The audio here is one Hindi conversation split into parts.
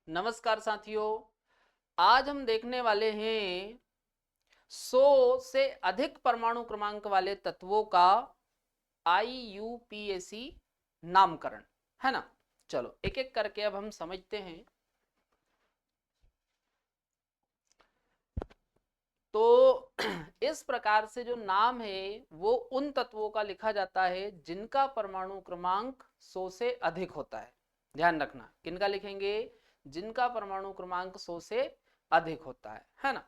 नमस्कार साथियों, आज हम देखने वाले हैं 100 से अधिक परमाणु क्रमांक वाले तत्वों का IUPAC नामकरण, है ना। चलो एक एक करके अब हम समझते हैं। तो इस प्रकार से जो नाम है वो उन तत्वों का लिखा जाता है जिनका परमाणु क्रमांक 100 से अधिक होता है। ध्यान रखना, किनका लिखेंगे? जिनका परमाणु क्रमांक 100 से अधिक होता है ना।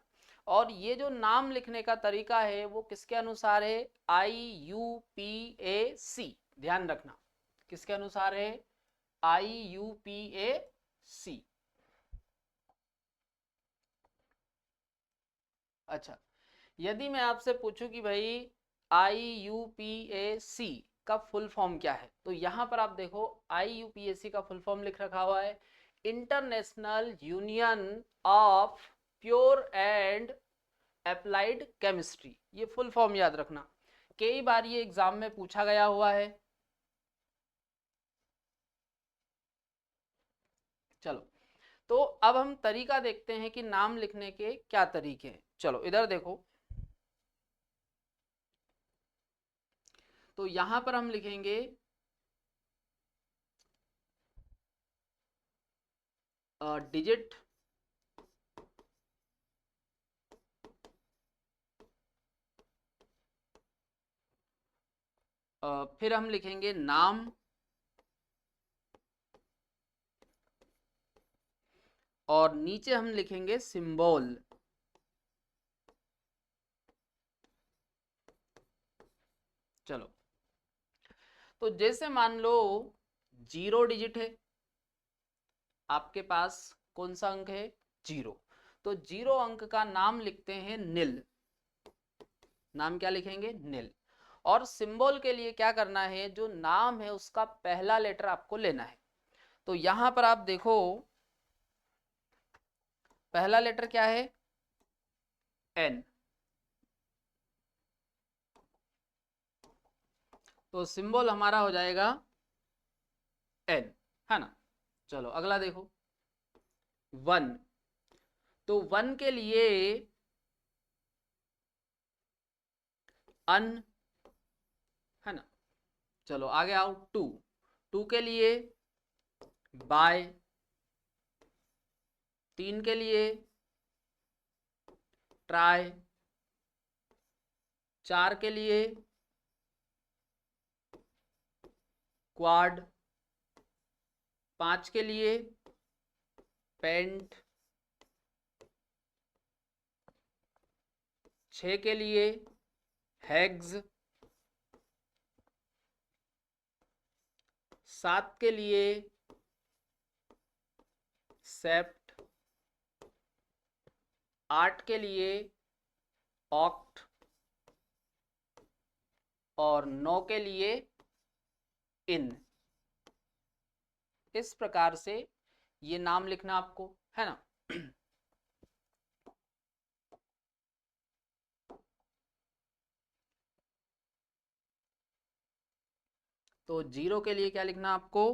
और ये जो नाम लिखने का तरीका है वो किसके अनुसार है? IUPAC। ध्यान रखना, किसके अनुसार है? IUPAC। अच्छा, यदि मैं आपसे पूछूं कि भाई IUPAC का फुल फॉर्म क्या है, तो यहां पर आप देखो IUPAC का फुल फॉर्म लिख रखा हुआ है international union of pure and applied chemistry. ये फुल फॉर्म याद रखना, कई बार ये एग्जाम में पूछा गया हुआ है। चलो, तो अब हम तरीका देखते हैं कि नाम लिखने के क्या तरीके हैं। चलो इधर देखो, तो यहां पर हम लिखेंगे डिजिट, फिर हम लिखेंगे नाम, और नीचे हम लिखेंगे सिंबल। चलो, तो जैसे मान लो 0 डिजिट है आपके पास, कौन सा अंक है? 0। तो 0 अंक का नाम लिखते हैं नील। नाम क्या लिखेंगे? नील। और सिंबल के लिए क्या करना है? जो नाम है उसका पहला लेटर आपको लेना है। तो यहां पर आप देखो, पहला लेटर क्या है? N। तो सिंबल हमारा हो जाएगा N, है ना। चलो अगला देखो, 1। तो 1 के लिए अन, है ना। चलो आगे आओ, 2। 2 के लिए बाय। 3 के लिए ट्राई। 4 के लिए क्वाड। 5 के लिए पेंट। 6 के लिए हेग्स। 7 के लिए सेप्ट। 8 के लिए ऑक्ट, और 9 के लिए इन। इस प्रकार से ये नाम लिखना आपको, है ना। तो 0 के लिए क्या लिखना आपको?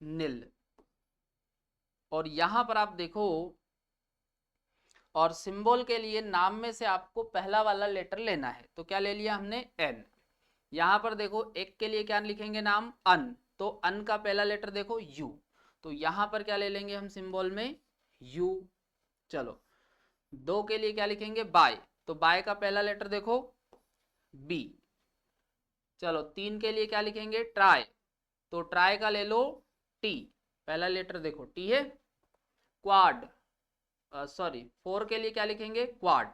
नील। और यहां पर आप देखो, और सिंबल के लिए नाम में से आपको पहला वाला लेटर लेना है। तो क्या ले लिया हमने? N। यहां पर देखो, एक के लिए क्या लिखेंगे? नाम अन। तो अन का पहला लेटर देखो U। तो यहां पर क्या ले लेंगे हम सिंबल में? U। चलो, 2 के लिए क्या लिखेंगे? बाय। तो बाय का पहला लेटर देखो B। चलो, 3 के लिए क्या लिखेंगे? ट्राई। तो ट्राई का ले लो T। पहला लेटर देखो T है। क्वाड, सॉरी 4 के लिए क्या लिखेंगे? क्वाड।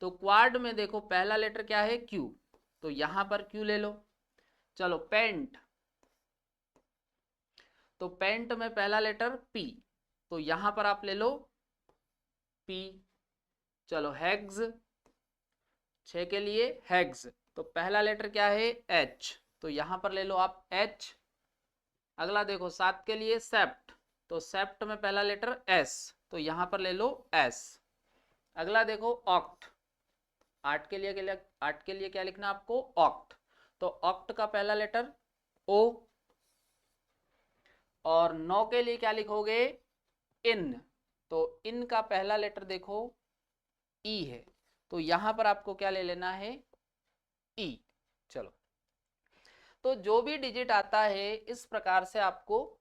तो क्वाड में देखो पहला लेटर क्या है? Q। तो यहां पर Q ले लो। चलो, पेंट। तो पेंट में पहला लेटर P। तो यहां पर आप ले लो P। चलो, हेग्स। 6 के लिए हेग्स। तो पहला लेटर क्या है? H। तो यहां पर ले लो आप H। अगला देखो, 7 के लिए सेप्ट। तो सेप्ट में पहला लेटर S। तो यहां पर ले लो S। अगला देखो ऑक्ट। 8 के लिए क्या लिखना आपको? ऑक्ट। तो ऑक्ट का पहला लेटर ओ, और 9 के लिए क्या लिखोगे? इन। तो इन का पहला लेटर देखो ई है, तो यहां पर आपको क्या ले लेना है? ई। चलो, तो जो भी डिजिट आता है इस प्रकार से आपको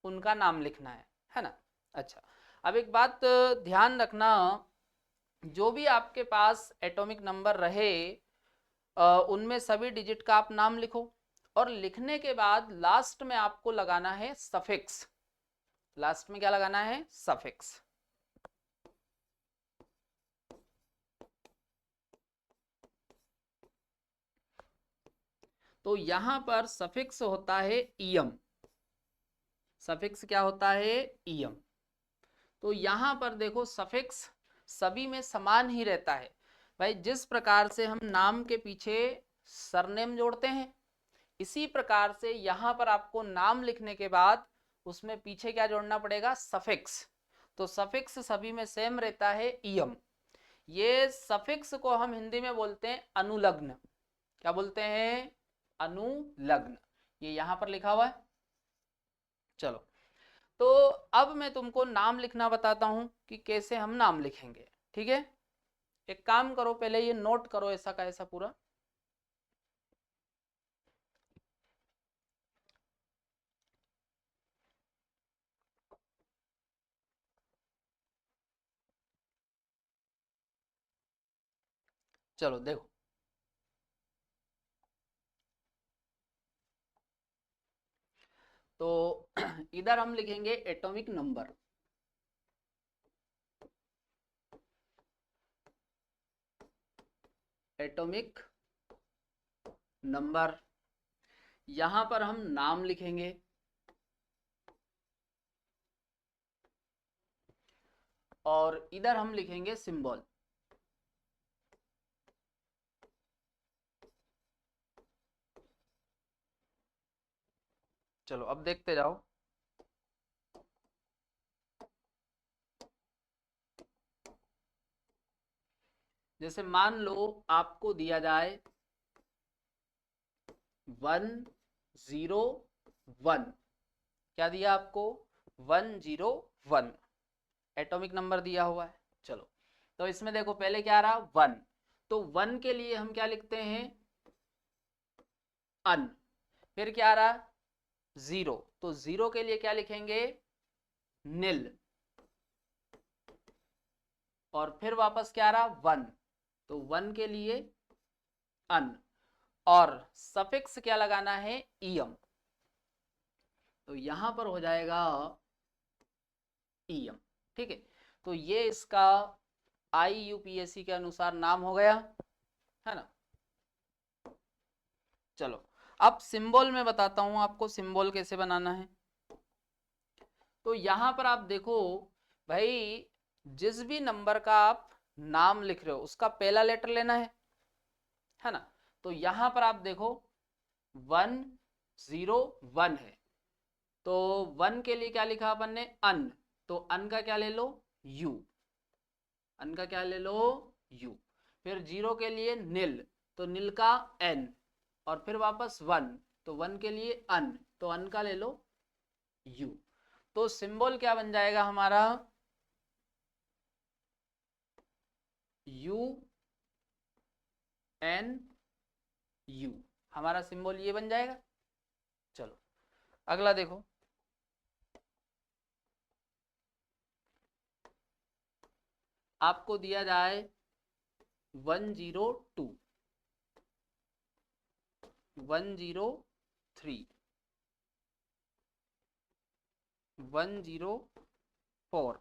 उनका नाम लिखना है ना। अच्छा, अब एक बात ध्यान रखना, जो भी आपके पास एटॉमिक नंबर रहे उनमें सभी डिजिट का आप नाम लिखो, और लिखने के बाद लास्ट में आपको लगाना है सफिक्स। लास्ट में क्या लगाना है? सफिक्स। तो यहां पर सफिक्स होता है ईएम। सफिक्स क्या होता है? ईएम। तो यहां पर देखो सफिक्स सभी में समान ही रहता है भाई। जिस प्रकार से हम नाम के पीछे सरनेम जोड़ते हैं, इसी प्रकार से यहां पर आपको नाम लिखने के बाद उसमें पीछे क्या जोड़ना पड़ेगा? सफिक्स। तो सफिक्स सभी में सेम रहता है, ईयम। ये सफिक्स को हम हिंदी में बोलते हैं अनुलग्न। क्या बोलते हैं? अनुलग्न। ये यहां पर लिखा हुआ है। चलो, तो अब मैं तुमको नाम लिखना बताता हूं कि कैसे हम नाम लिखेंगे। ठीक है, एक काम करो, पहले ये नोट करो ऐसा का ऐसा पूरा। चलो देखो, तो इधर हम लिखेंगे एटॉमिक नंबर। Atomic number. यहां पर हम नाम लिखेंगे, और इधर हम लिखेंगे सिंबल। चलो अब देखते जाओ। जैसे मान लो आपको दिया जाए 101। क्या दिया आपको? 101 एटॉमिक नंबर दिया हुआ है। चलो, तो इसमें देखो पहले क्या आ रहा? 1। तो 1 के लिए हम क्या लिखते हैं? अन। फिर क्या आ रहा? 0। तो 0 के लिए क्या लिखेंगे? नील। और फिर वापस क्या आ रहा? 1। तो 1 के लिए अन। और सफिक्स क्या लगाना है? ईएम। तो यहां पर हो जाएगा ईएम। ठीक है, तो ये इसका IUPAC के अनुसार नाम हो गया, है ना। चलो, अब सिंबल में बताता हूं आपको सिंबल कैसे बनाना है। तो यहां पर आप देखो भाई, जिस भी नंबर का आप नाम लिख रहे हो उसका पहला लेटर लेना है ना। तो यहां पर आप देखो 101 है, तो 1 के लिए क्या लिखा अपन ने? अन। तो अन का क्या ले लो? यू। अन का क्या ले लो? यू। फिर 0 के लिए नील, तो नील का एन। और फिर वापस 1, तो 1 के लिए अन, तो अन का ले लो यू। तो सिंबल क्या बन जाएगा हमारा? U N U. हमारा सिंबल ये बन जाएगा। चलो अगला देखो, आपको दिया जाए 102, 103, 104,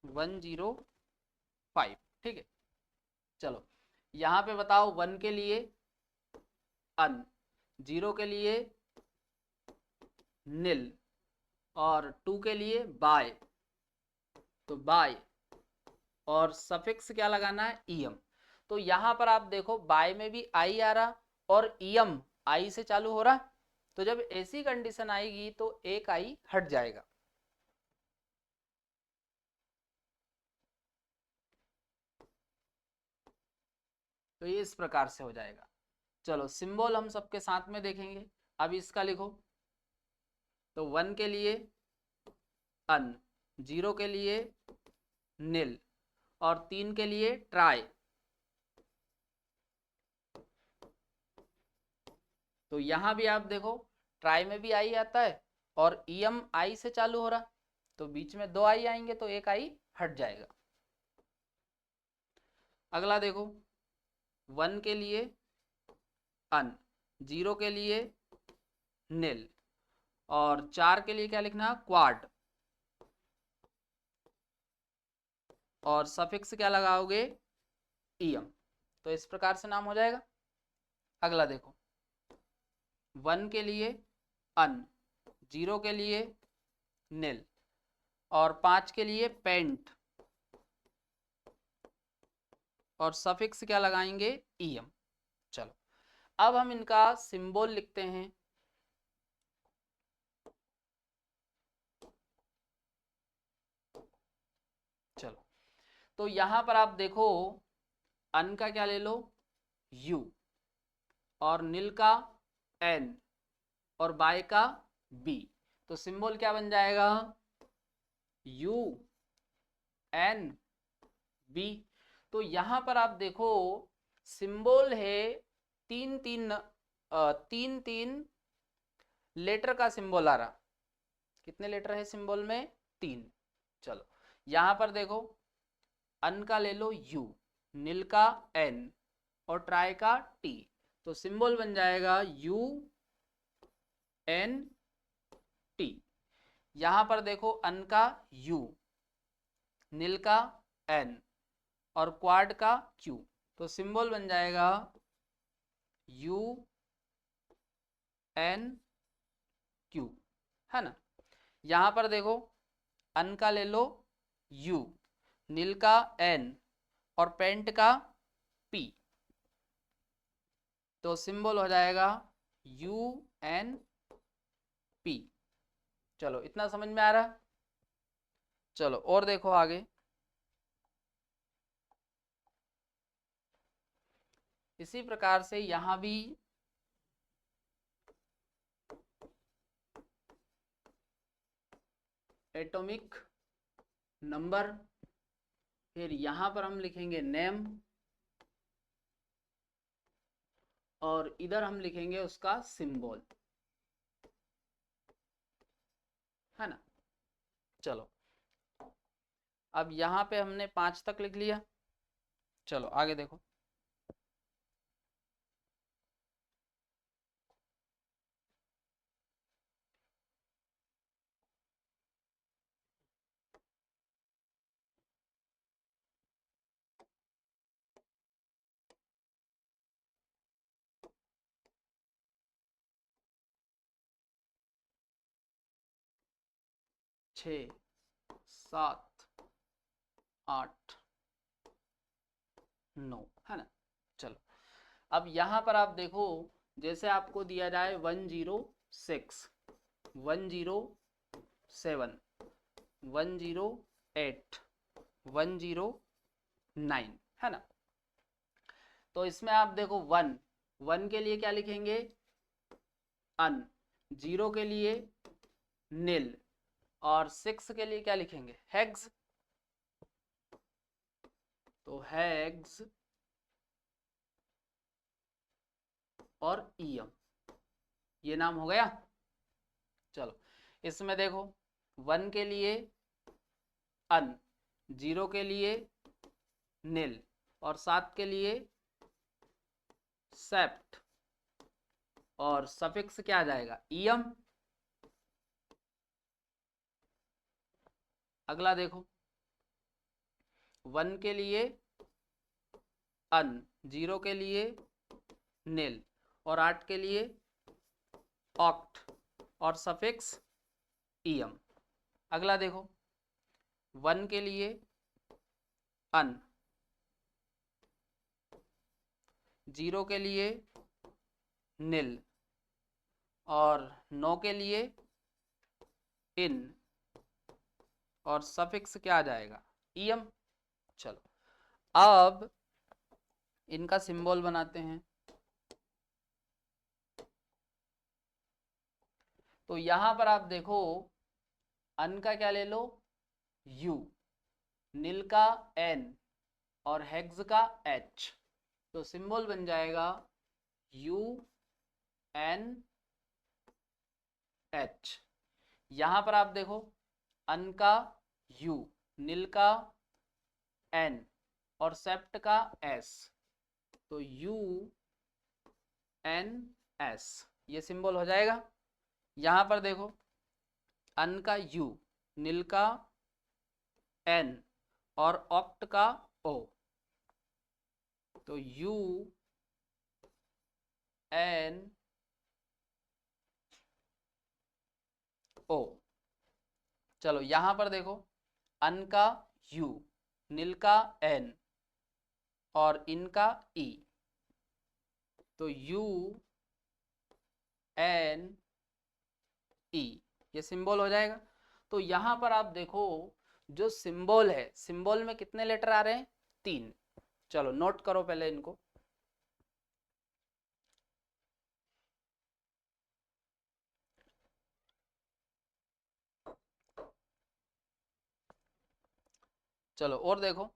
105। ठीक है, चलो यहां पे बताओ 1 के लिए अन, 0 के लिए नील, और 2 के लिए बाय, तो बाय। और सफिक्स क्या लगाना है? ईएम। तो यहां पर आप देखो बाय में भी आई आ रहा, और ईएम आई से चालू हो रहा। तो जब ऐसी कंडीशन आएगी तो एक आई हट जाएगा। तो ये इस प्रकार से हो जाएगा। चलो सिंबल हम सबके साथ में देखेंगे। अब इसका लिखो, तो 1 के लिए अन, 0 के लिए नील और 3 के लिए ट्राई। तो यहां भी आप देखो ट्राई में भी आई आता है और ईएम आई से चालू हो रहा, तो बीच में 2 आई आएंगे तो एक आई हट जाएगा। अगला देखो 1 के लिए अन, 0 के लिए नील और 4 के लिए क्या लिखना, क्वाड, और सफिक्स क्या लगाओगे, ईएम। तो इस प्रकार से नाम हो जाएगा। अगला देखो 1 के लिए अन, 0 के लिए नील और 5 के लिए पेंट और सफिक्स क्या लगाएंगे, ईएम। चलो अब हम इनका सिंबल लिखते हैं। चलो तो यहां पर आप देखो अन का क्या ले लो, यू, और नील का एन और बाय का बी। तो सिंबल क्या बन जाएगा, यू एन बी। तो यहां पर आप देखो सिंबल है तीन तीन तीन तीन लेटर का सिंबल आ रहा। कितने लेटर है सिंबल में, 3। चलो यहां पर देखो अन का ले लो यू, नील का एन और ट्राई का टी। तो सिंबल बन जाएगा यू एन टी। यहां पर देखो अन का यू, नील का एन और क्वाड का क्यू। तो सिंबल बन जाएगा यू एन क्यू, है ना। यहां पर देखो अन का ले लो यू, नील का एन और पेंट का पी। तो सिंबल हो जाएगा यू एन पी। चलो इतना समझ में आ रहा। चलो और देखो आगे, इसी प्रकार से यहां भी एटॉमिक नंबर, फिर यहां पर हम लिखेंगे नेम और इधर हम लिखेंगे उसका सिंबल, है ना। चलो अब यहां पे हमने 5 तक लिख लिया। चलो आगे देखो, छ, 7, 8, 9, है ना। चलो अब यहां पर आप देखो जैसे आपको दिया जाए 106, 107, 108, 109, है ना। तो इसमें आप देखो 1 के लिए क्या लिखेंगे, अन, 0 के लिए नील और 6 के लिए क्या लिखेंगे, हेक्स। तो हेक्स और ईएम, ये नाम हो गया। चलो इसमें देखो 1 के लिए अन, 0 के लिए नील और 7 के लिए सेप्ट और सफिक्स क्या आ जाएगा, ईएम। अगला देखो 1 के लिए अन, 0 के लिए नील और 8 के लिए ऑक्ट और सफिक्स ईएम। अगला देखो 1 के लिए अन, 0 के लिए नील और 9 के लिए इन और सफिक्स क्या आ जाएगा, ईएम। चलो अब इनका सिंबल बनाते हैं। तो यहां पर आप देखो अन का क्या ले लो U, नील का N और हेक्स का H। तो सिंबल बन जाएगा UNH। यहां पर आप देखो अन का U, नील का N और सेप्ट का S, तो UNS ये सिंबल हो जाएगा। यहां पर देखो अन का U, नील का N और ऑक्ट का O, तो UNO। चलो यहां पर देखो अन का U, नील का N और इनका E, तो UNE ये सिंबल हो जाएगा। तो यहां पर आप देखो जो सिंबल है, सिंबल में कितने लेटर आ रहे हैं 3। चलो नोट करो पहले इनको। चलो और देखो,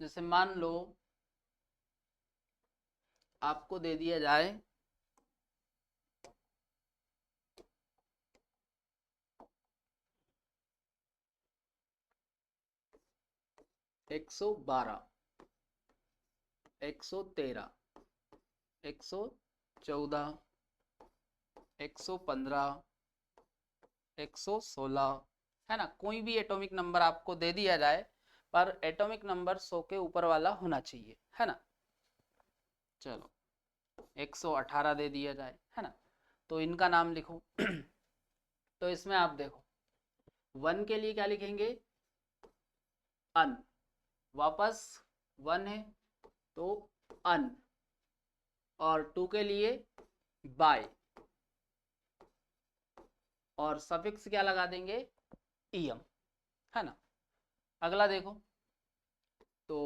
जैसे मान लो आपको दे दिया जाए 112, 113, 114, 115, 116, है ना। कोई भी एटॉमिक नंबर आपको दे दिया जाए पर एटॉमिक नंबर 100 के ऊपर वाला होना चाहिए, है ना। चलो 118 दे दिया जाए, है ना। तो इनका नाम लिखो। तो इसमें आप देखो 1 के लिए क्या लिखेंगे अन, वापस 1 है तो अन, और 2 के लिए बाय, और सफिक्स क्या लगा देंगे ईएम, है ना। अगला देखो तो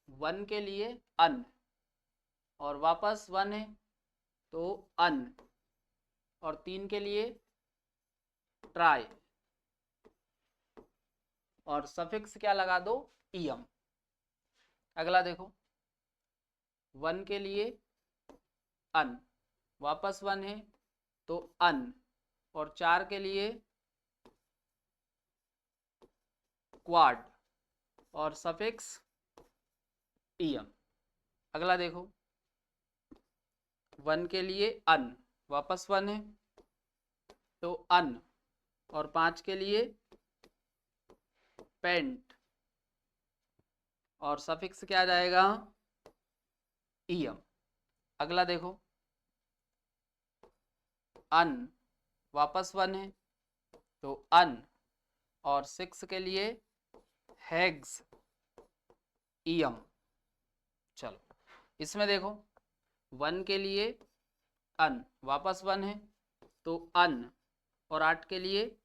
1 के लिए अन और वापस 1 है तो अन, और 3 के लिए ट्राई और सफिक्स क्या लगा दो ईएम। अगला देखो 1 के लिए अन, वापस 1 है तो अन, और 4 के लिए क्वाड और सफिक्स ईएम। अगला देखो 1 के लिए अन, वापस 1 है तो अन, और 5 के लिए पेंट और सफिक्स क्या आ जाएगा ईएम। अगला देखो अन, वापस 1 है तो अन, और 6 के लिए हेग्स ईएम। चलो इसमें देखो 1 के लिए अन, वापस 1 है तो अन, और 8 के लिए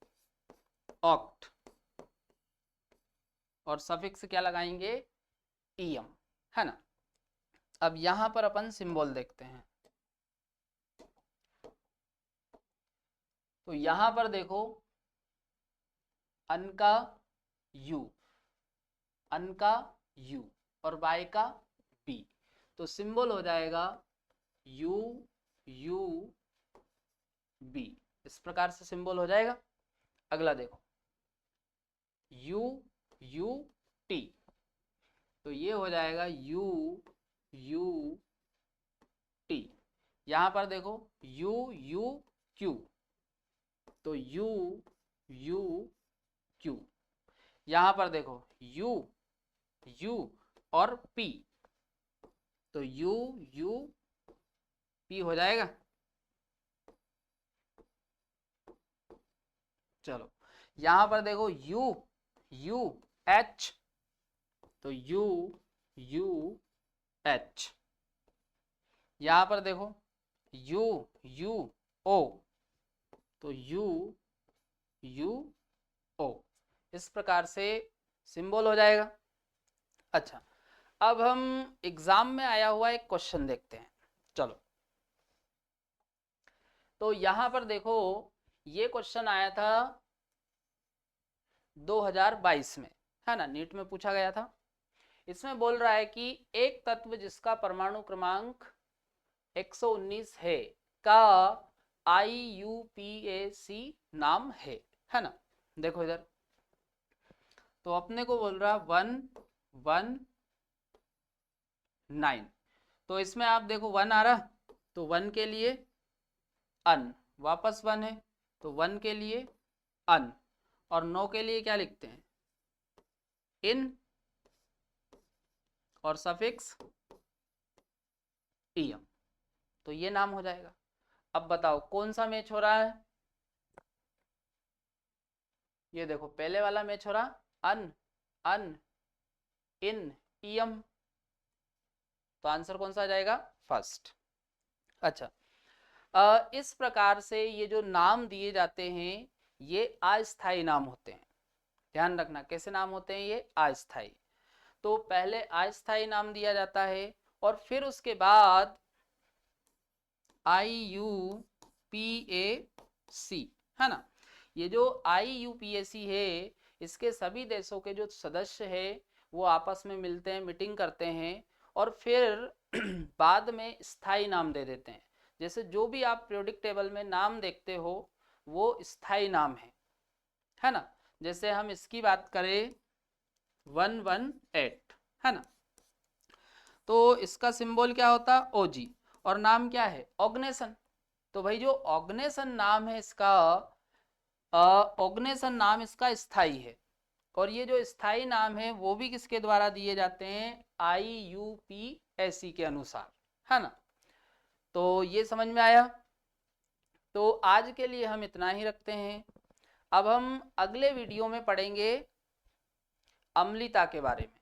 ऑक्ट, और सफिक्स क्या लगाएंगे ईएम, है ना। अब यहां पर अपन सिंबल देखते हैं। तो यहां पर देखो अन का U, अन का U और बाय का B, तो सिंबल हो जाएगा U U B। इस प्रकार से सिंबल हो जाएगा। अगला देखो U U T, तो ये हो जाएगा U U T। यहां पर देखो U U Q, तो U U Q। यहां पर देखो U U और P, तो U U P हो जाएगा। चलो यहां पर देखो U U H, तो U U H। यहां पर देखो U U O, तो U U O। इस प्रकार से सिंबल हो जाएगा। अच्छा अब हम एग्जाम में आया हुआ एक क्वेश्चन देखते हैं। चलो, तो यहां पर देखो, ये क्वेश्चन आया था 2022 में, है ना, नीट में पूछा गया था। इसमें बोल रहा है कि एक तत्व जिसका परमाणु क्रमांक 119 है का IUPAC नाम है ना। देखो इधर, तो अपने को बोल रहा 119, तो इसमें आप देखो 1 आ रहा, तो 1 के लिए अन, वापस 1 है तो 1 के लिए अन, और 9 के लिए क्या लिखते हैं, इन, और सफिक्स ईएम, तो ये नाम हो जाएगा। अब बताओ कौन सा मैच हो रहा है, ये देखो पहले वाला मैच हो रहा, अन अन इन ईएम, तो आंसर कौन सा आ जाएगा, फर्स्ट। अच्छा, इस प्रकार से ये जो नाम दिए जाते हैं ये अस्थायी नाम होते हैं। ध्यान रखना कैसे नाम होते हैं ये, अस्थायी। तो पहले अस्थायी नाम दिया जाता है और फिर उसके बाद IUPAC, है ना। ये जो IUPAC है, इसके सभी देशों के जो सदस्य है वो आपस में मिलते हैं, मीटिंग करते हैं, और फिर बाद में स्थायी नाम दे देते हैं। जैसे जो भी आप पीरियोडिक टेबल में नाम देखते हो वो स्थायी नाम है ना। जैसे हम इसकी बात करें 118, है ना, तो इसका सिंबल क्या होता है, OG, और नाम क्या है, ऑर्गेनाइजेशन। तो भाई जो ऑर्गेनाइजेशन नाम है इसका, ऑर्गेनाइजेशन नाम इसका स्थायी है, और ये जो स्थायी नाम है वो भी किसके द्वारा दिए जाते हैं, IUPAC के अनुसार, है ना। तो ये समझ में आया। तो आज के लिए हम इतना ही रखते हैं। अब हम अगले वीडियो में पढ़ेंगे अम्लता के बारे में।